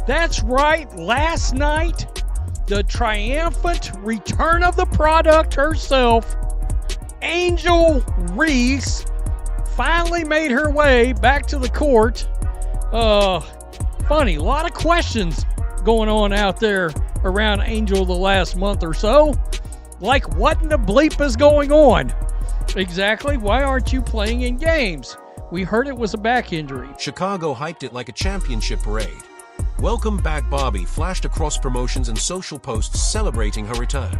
That's right, last night, the triumphant return of the product herself, Angel Reese, finally made her way back to the court. Funny, a lot of questions going on out there around Angel the last month or so. Like, what in the bleep is going on? Exactly, why aren't you playing in games? We heard it was a back injury. Chicago hyped it like a championship parade. Welcome back Barbie flashed across promotions and social posts celebrating her return.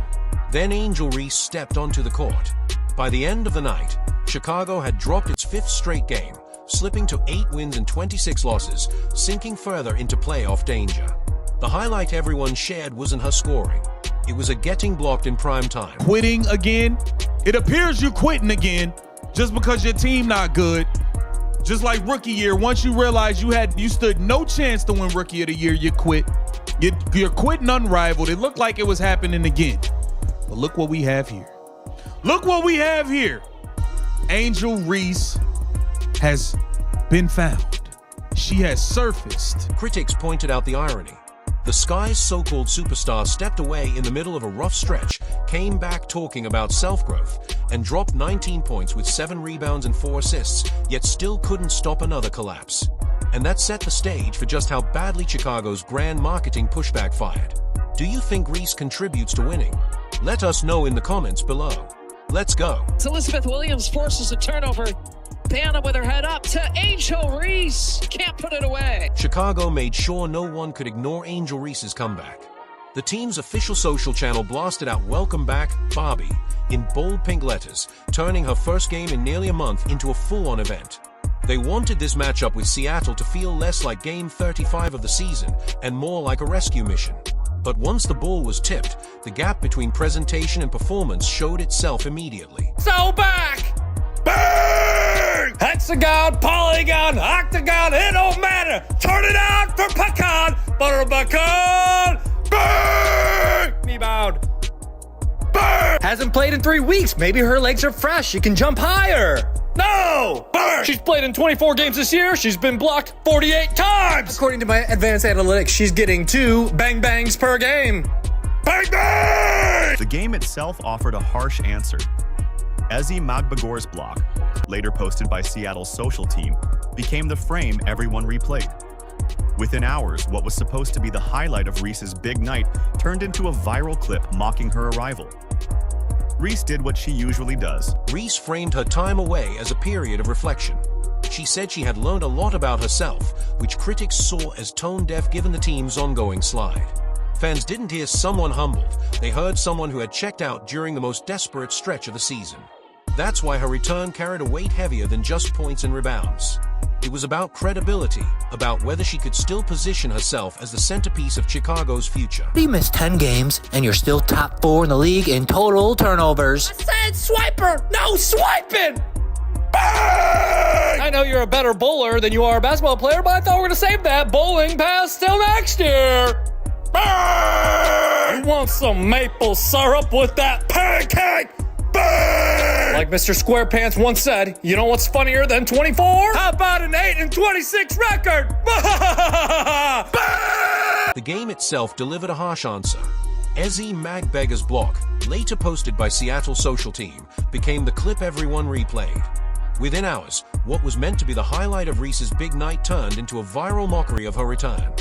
Then Angel Reese stepped onto the court. By the end of the night, Chicago had dropped its 5th straight game, slipping to 8 wins and 26 losses, sinking further into playoff danger. The highlight everyone shared wasn't her scoring. It was a getting blocked in prime time. Quitting again? It appears you're quitting again just because your team not good. Just like rookie year, once you realized you stood no chance to win rookie of the year, you quit. You're quitting unrivaled. It looked like it was happening again. But look what we have here. Look what we have here. Angel Reese has been found. She has surfaced. Critics pointed out the irony. The Sky's so-called superstar stepped away in the middle of a rough stretch, came back talking about self-growth, and dropped 19 points with 7 rebounds and 4 assists, yet still couldn't stop another collapse. And that set the stage for just how badly Chicago's grand marketing push backfired. Do you think Reese contributes to winning? Let us know in the comments below. Let's go. Elizabeth Williams forces a turnover. Diana with her head up to Angel Reese. Can't put it away. Chicago made sure no one could ignore Angel Reese's comeback. The team's official social channel blasted out "Welcome back, Barbie" in bold pink letters, turning her first game in nearly a month into a full-on event. They wanted this matchup with Seattle to feel less like Game 35 of the season and more like a rescue mission. But once the ball was tipped, the gap between presentation and performance showed itself immediately. So back! Bang! Hexagon, polygon, octagon, it don't matter. Turn it on for pecan, butter pecan. Bang! Rebound. Bang! Hasn't played in 3 weeks. Maybe her legs are fresh. She can jump higher. No! Bang! She's played in 24 games this year. She's been blocked 48 times. According to my advanced analytics, she's getting 2 bang bangs per game. Bang bang! The game itself offered a harsh answer. Ezi Magbagor's block, later posted by Seattle's social team, became the frame everyone replayed. Within hours, what was supposed to be the highlight of Reese's big night turned into a viral clip mocking her arrival. Reese did what she usually does. Reese framed her time away as a period of reflection. She said she had learned a lot about herself, which critics saw as tone-deaf given the team's ongoing slide. Fans didn't hear someone humbled, they heard someone who had checked out during the most desperate stretch of the season. That's why her return carried a weight heavier than just points and rebounds. It was about credibility, about whether she could still position herself as the centerpiece of Chicago's future. You missed 10 games, and you're still top 4 in the league in total turnovers. I said swiper, no swiping! Bang! I know you're a better bowler than you are a basketball player, but I thought we were going to save that bowling pass till next year. Bang! You want some maple syrup with that pancake? Bang! Like Mr. SquarePants once said, you know what's funnier than 24? How about an 8-26 record? The game itself delivered a harsh answer. Ezi Magbagor's block, later posted by Seattle's social team, became the clip everyone replayed. Within hours, what was meant to be the highlight of Reese's big night turned into a viral mockery of her return.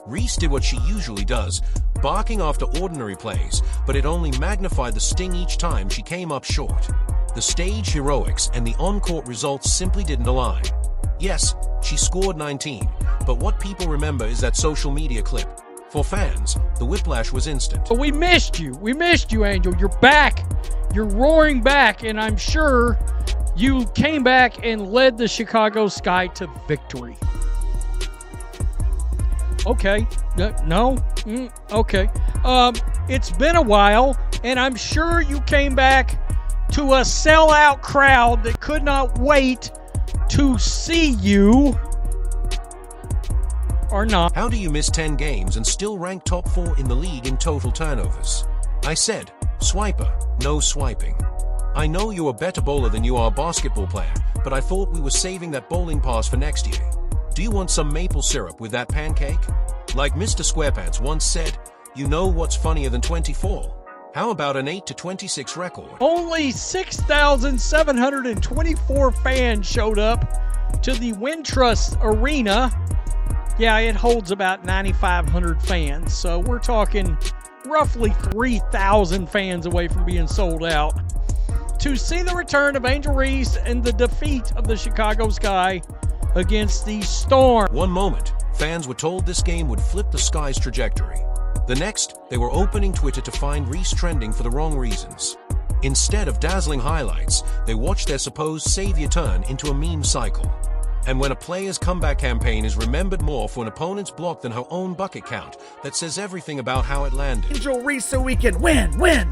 Reese did what she usually does, barking after ordinary plays, but it only magnified the sting each time she came up short. The stage heroics and the on-court results simply didn't align. Yes, she scored 19, but what people remember is that social media clip. For fans, the whiplash was instant. But we missed you, Angel. You're back. You're roaring back, and I'm sure you came back and led the Chicago Sky to victory. Okay. No? Okay. It's been a while, and I'm sure you came back to a sellout crowd that could not wait to see you. Or not. How do you miss 10 games and still rank top 4 in the league in total turnovers? I said, swiper, no swiping. I know you're a better bowler than you are a basketball player, but I thought we were saving that bowling pass for next year. Do you want some maple syrup with that pancake? Like Mr. SquarePants once said, you know what's funnier than 24? How about an 8-26 record? Only 6,724 fans showed up to the Wintrust Arena. Yeah, it holds about 9,500 fans, so we're talking roughly 3,000 fans away from being sold out to see the return of Angel Reese and the defeat of the Chicago Sky against the Storm. One moment, fans were told this game would flip the Sky's trajectory. The next, they were opening Twitter to find Reese trending for the wrong reasons. Instead of dazzling highlights, they watched their supposed savior turn into a meme cycle. And when a player's comeback campaign is remembered more for an opponent's block than her own bucket count, that says everything about how it landed. Angel Reese so we can win. Win?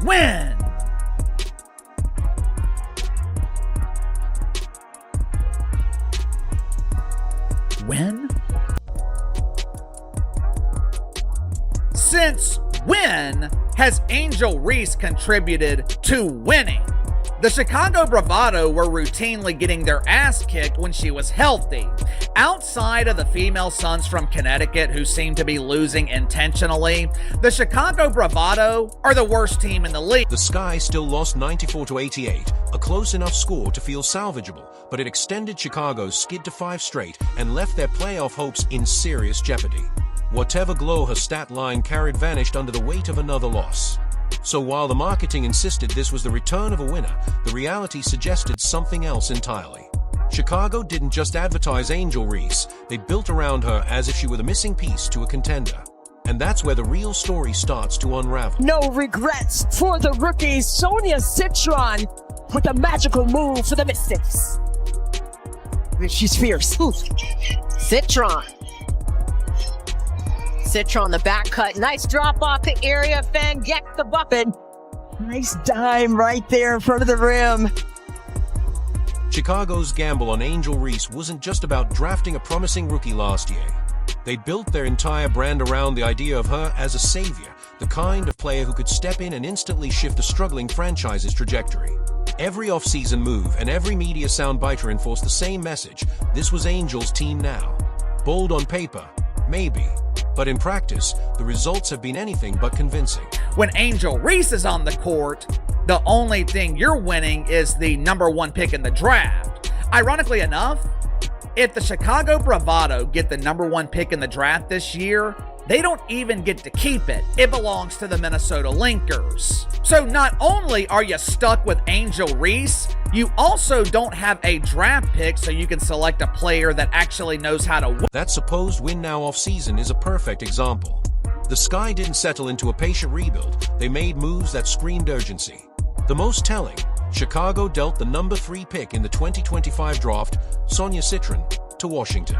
Since when has Angel Reese contributed to winning? The Chicago Bravado were routinely getting their ass kicked when she was healthy. Outside of the female Suns from Connecticut who seem to be losing intentionally, the Chicago Bravado are the worst team in the league. The Sky still lost 94-88, a close enough score to feel salvageable, but it extended Chicago's skid to 5 straight and left their playoff hopes in serious jeopardy. Whatever glow her stat line carried vanished under the weight of another loss. So while the marketing insisted this was the return of a winner, the reality suggested something else entirely. Chicago didn't just advertise Angel Reese, they built around her as if she were the missing piece to a contender. And that's where the real story starts to unravel. No regrets for the rookie Sonia Citron with a magical move for the Mystics. She's fierce. Citron, the back cut. Nice drop off the area. Van Geck the bucket. Nice dime right there in front of the rim. Chicago's gamble on Angel Reese wasn't just about drafting a promising rookie last year. They built their entire brand around the idea of her as a savior, the kind of player who could step in and instantly shift a struggling franchise's trajectory. Every offseason move and every media soundbite reinforced the same message. This was Angel's team now. Bold on paper, maybe. But in practice, the results have been anything but convincing. When Angel Reese is on the court, the only thing you're winning is the #1 pick in the draft. Ironically enough, if the Chicago Bravado get the #1 pick in the draft this year, they don't even get to keep it. It belongs to the Minnesota Linkers. So not only are you stuck with Angel Reese, you also don't have a draft pick so you can select a player that actually knows how to win. That supposed win-now offseason is a perfect example. The Sky didn't settle into a patient rebuild. They made moves that screamed urgency. The most telling, Chicago dealt the #3 pick in the 2025 draft, Sonia Citron, to Washington.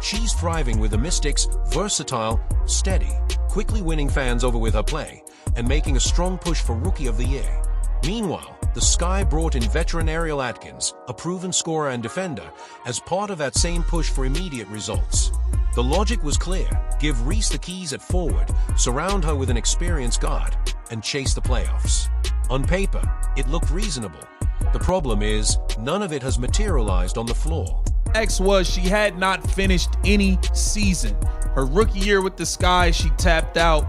She's thriving with the Mystics, versatile, steady, quickly winning fans over with her play, and making a strong push for Rookie of the Year. Meanwhile, the Sky brought in veteran Ariel Atkins, a proven scorer and defender, as part of that same push for immediate results. The logic was clear: give Reese the keys at forward, surround her with an experienced guard, and chase the playoffs. On paper, it looked reasonable. The problem is, none of it has materialized on the floor. X was she had not finished any season. Her rookie year with the Sky, she tapped out.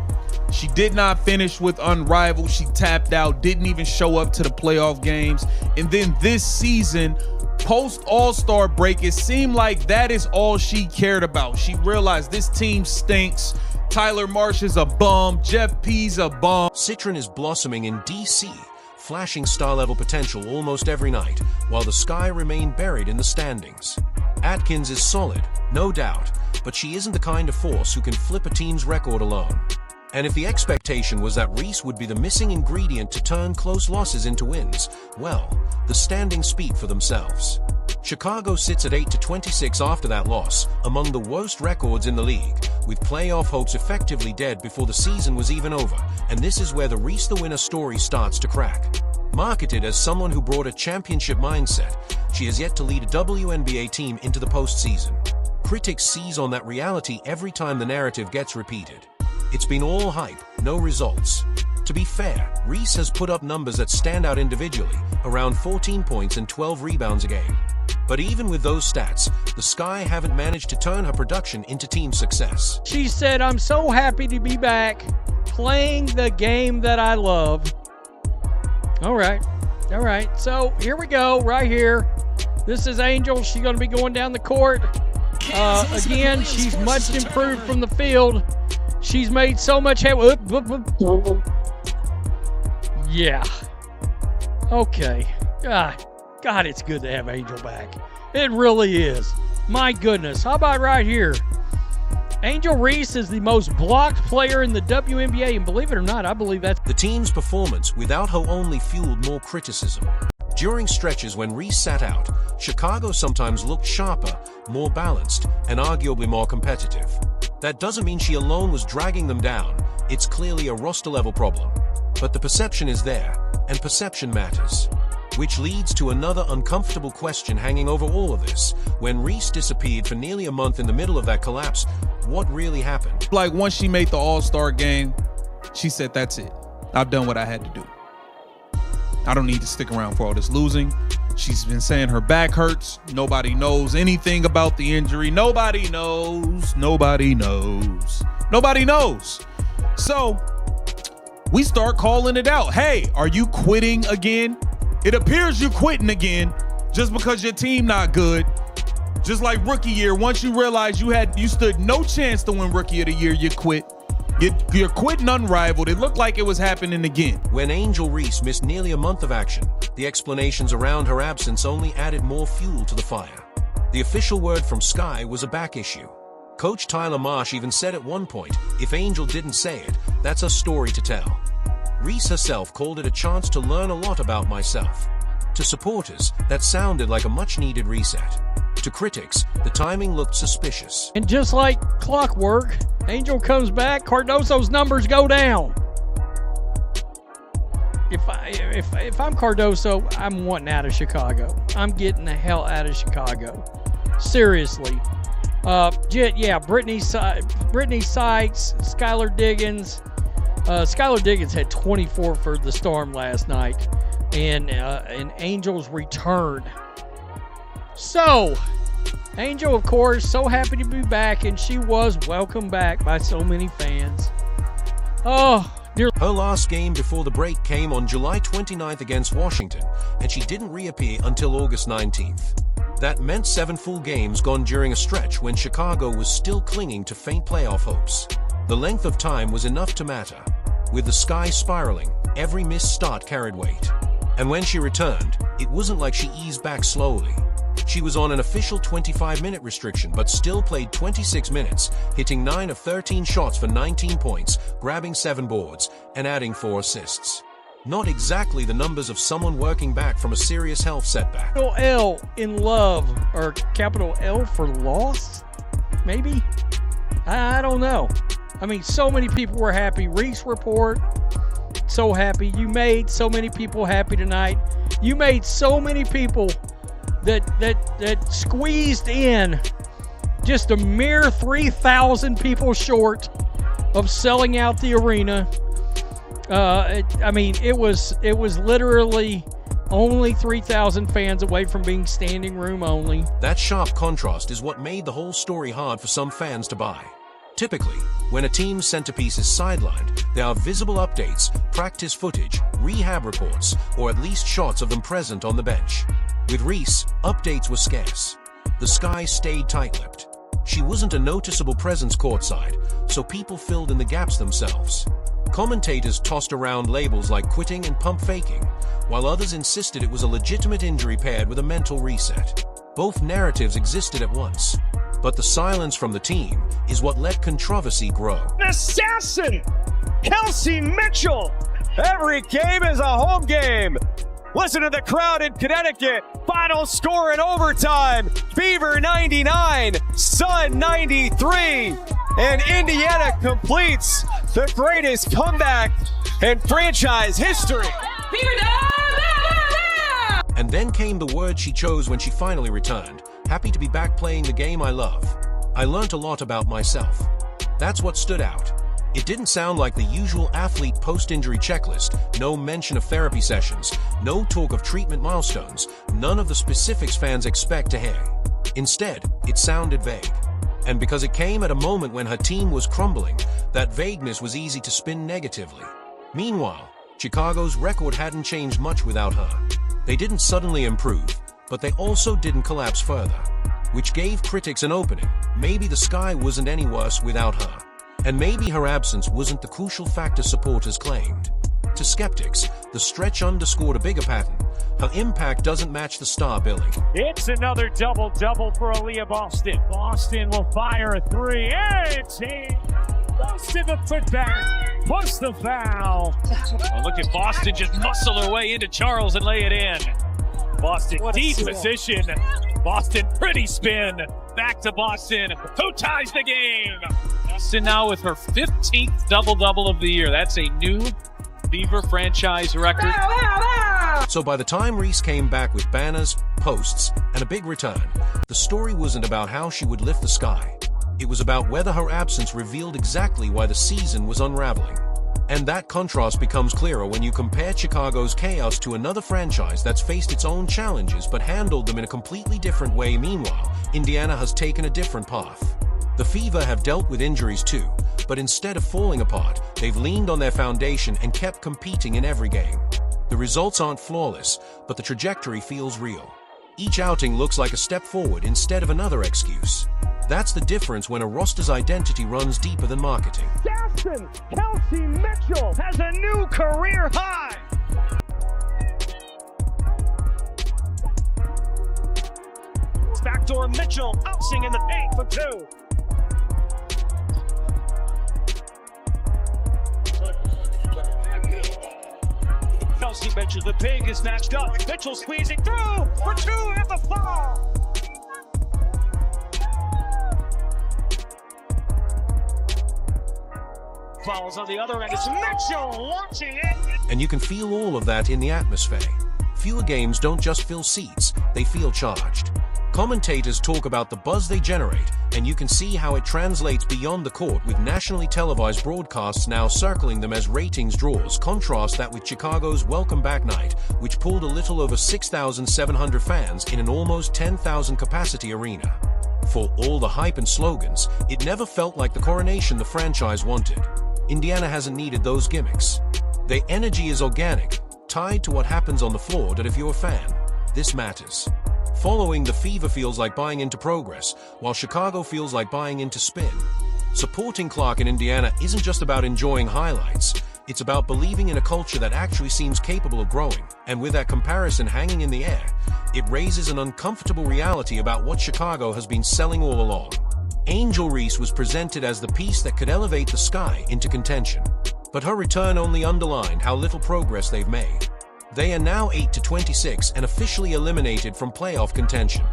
She did not finish with Unrivaled. She tapped out, didn't even show up to the playoff games. And then this season, post All-Star break, it seemed like that is all she cared about. She realized this team stinks. Tyler Marsh is a bum. Jeff P's a bum. Citron is blossoming in DC, flashing star-level potential almost every night, while the Sky remain buried in the standings. Atkins is solid, no doubt, but she isn't the kind of force who can flip a team's record alone. And if the expectation was that Reese would be the missing ingredient to turn close losses into wins, well, the standings speak for themselves. Chicago sits at 8-26 after that loss, among the worst records in the league, with playoff hopes effectively dead before the season was even over, and this is where the Reese the Winner story starts to crack. Marketed as someone who brought a championship mindset, she has yet to lead a WNBA team into the postseason. Critics seize on that reality every time the narrative gets repeated. It's been all hype, no results. To be fair, Reese has put up numbers that stand out individually, around 14 points and 12 rebounds a game. But But even with those stats, the Sky haven't managed to turn her production into team success. She said, "I'm so happy to be back playing the game that I love." All right. So here we go, right here. This is Angel. She's going to be going down the court. Again, she's much improved from the field. She's made so much headway. Yeah. Okay. God, it's good to have Angel back. It really is. My goodness. How about right here? Angel Reese is the most blocked player in the WNBA, and believe it or not, I believe that's... The team's performance without her only fueled more criticism. During stretches when Reese sat out, Chicago sometimes looked sharper, more balanced, and arguably more competitive. That doesn't mean she alone was dragging them down. It's clearly a roster-level problem. But the perception is there, and perception matters. Which leads to another uncomfortable question hanging over all of this. When Reese disappeared for nearly a month in the middle of that collapse, what really happened? Like, once she made the All-Star game, she said, "That's it. I've done what I had to do. I don't need to stick around for all this losing." She's been saying her back hurts. Nobody knows anything about the injury. Nobody knows. So we start calling it out. Hey, are you quitting again? It appears you're quitting again just because your team not good. Just like rookie year, once you realize you stood no chance to win rookie of the year, you quit. You're quitting unrivaled. It looked like it was happening again. When Angel Reese missed nearly a month of action, the explanations around her absence only added more fuel to the fire. The official word from Sky was a back issue. Coach Tyler Marsh even said at one point, if Angel didn't say it, that's a story to tell. Reese herself called it a chance to learn a lot about myself. To supporters, that sounded like a much-needed reset. To critics, the timing looked suspicious. And just like clockwork, Angel comes back, Cardoso's numbers go down. If I'm Cardoso, I'm wanting out of Chicago. I'm getting the hell out of Chicago. Seriously. Brittany Sykes, Skylar Diggins. Skylar Diggins had 24 for the Storm last night. And Angel's return. So, Angel, of course, so happy to be back, and she was welcomed back by so many fans. Oh, dear. Her last game before the break came on July 29th against Washington, and she didn't reappear until August 19th. That meant 7 full games gone during a stretch when Chicago was still clinging to faint playoff hopes. The length of time was enough to matter. With the Sky spiraling, every missed start carried weight. And when she returned, it wasn't like she eased back slowly. She was on an official 25-minute restriction, but still played 26 minutes, hitting 9 of 13 shots for 19 points, grabbing 7 boards, and adding 4 assists. Not exactly the numbers of someone working back from a serious health setback. Capital L in love, or capital L for lost? Maybe? I don't know. I mean, so many people were happy. Reese report, so happy. You made so many people happy tonight. You made so many people that squeezed in just a mere 3,000 people short of selling out the arena. It was literally only 3,000 fans away from being standing room only. That sharp contrast is what made the whole story hard for some fans to buy. Typically, when a team's centerpiece is sidelined, there are visible updates, practice footage, rehab reports, or at least shots of them present on the bench. With Reese, updates were scarce. The Sky stayed tight-lipped. She wasn't a noticeable presence courtside, so people filled in the gaps themselves. Commentators tossed around labels like quitting and pump faking, while others insisted it was a legitimate injury paired with a mental reset. Both narratives existed at once. But the silence from the team is what let controversy grow. Assassin! Kelsey Mitchell! Every game is a home game! Listen to the crowd in Connecticut. Final score in overtime. Fever 99, Sun 93. And Indiana completes the greatest comeback in franchise history. And then came the word she chose when she finally returned. Happy to be back playing the game I love. I learned a lot about myself. That's what stood out. It didn't sound like the usual athlete post-injury checklist, no mention of therapy sessions, no talk of treatment milestones, none of the specifics fans expect to hear. Instead, it sounded vague. And because it came at a moment when her team was crumbling, that vagueness was easy to spin negatively. Meanwhile, Chicago's record hadn't changed much without her. They didn't suddenly improve, but they also didn't collapse further, which gave critics an opening. Maybe the sky wasn't any worse without her. And maybe her absence wasn't the crucial factor supporters claimed. To skeptics, the stretch underscored a bigger pattern. Her impact doesn't match the star billing. It's another double-double for Aaliyah Boston. Boston will fire a three. It's in. Boston the putback. Puts the foul. Oh, look at Boston just muscle her way into Charles and lay it in. Boston deep position. Boston pretty spin. Back to Boston. Who ties the game? Boston now with her 15th double-double of the year. That's a new Fever franchise record. So by the time Reese came back with banners, posts, and a big return, the story wasn't about how she would lift the sky. It was about whether her absence revealed exactly why the season was unraveling. And that contrast becomes clearer when you compare Chicago's chaos to another franchise that's faced its own challenges but handled them in a completely different way. Meanwhile, Indiana has taken a different path. The Fever have dealt with injuries too, but instead of falling apart, they've leaned on their foundation and kept competing in every game. The results aren't flawless, but the trajectory feels real. Each outing looks like a step forward instead of another excuse. That's the difference when a roster's identity runs deeper than marketing. Jackson Kelsey Mitchell has a new career high. Backdoor Mitchell bouncing in the paint for two. Kelsey Mitchell, the big is matched up. Mitchell squeezing through for two at the fall. Fouls on the other end. It's Mitchell watching it. And you can feel all of that in the atmosphere. Fewer games don't just fill seats, they feel charged. Commentators talk about the buzz they generate, and you can see how it translates beyond the court with nationally televised broadcasts now circling them as ratings draws. Contrast that with Chicago's Welcome Back Night, which pulled a little over 6,700 fans in an almost 10,000 capacity arena. For all the hype and slogans, it never felt like the coronation the franchise wanted. Indiana hasn't needed those gimmicks. Their energy is organic, tied to what happens on the floor. That if you're a fan, this matters. Following the Fever feels like buying into progress, while Chicago feels like buying into spin. Supporting Clark in Indiana isn't just about enjoying highlights, it's about believing in a culture that actually seems capable of growing. And with that comparison hanging in the air, it raises an uncomfortable reality about what Chicago has been selling all along. Angel Reese was presented as the piece that could elevate the sky into contention, but her return only underlined how little progress they've made. They are now 8-26 and officially eliminated from playoff contention.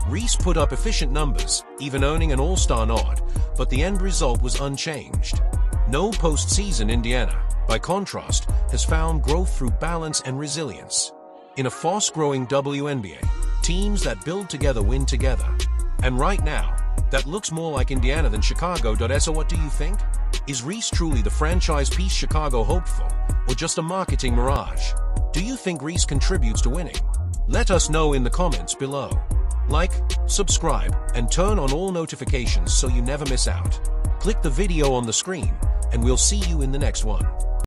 Reese put up efficient numbers, even earning an all-star nod, but the end result was unchanged. No postseason. Indiana, by contrast, has found growth through balance and resilience. In a fast-growing WNBA, teams that build together win together. And right now, that looks more like Indiana than Chicago. So what do you think? Is Reese truly the franchise piece Chicago hoped for, or just a marketing mirage? Do you think Reese contributes to winning? Let us know in the comments below. Like, subscribe, and turn on all notifications so you never miss out. Click the video on the screen, and we'll see you in the next one.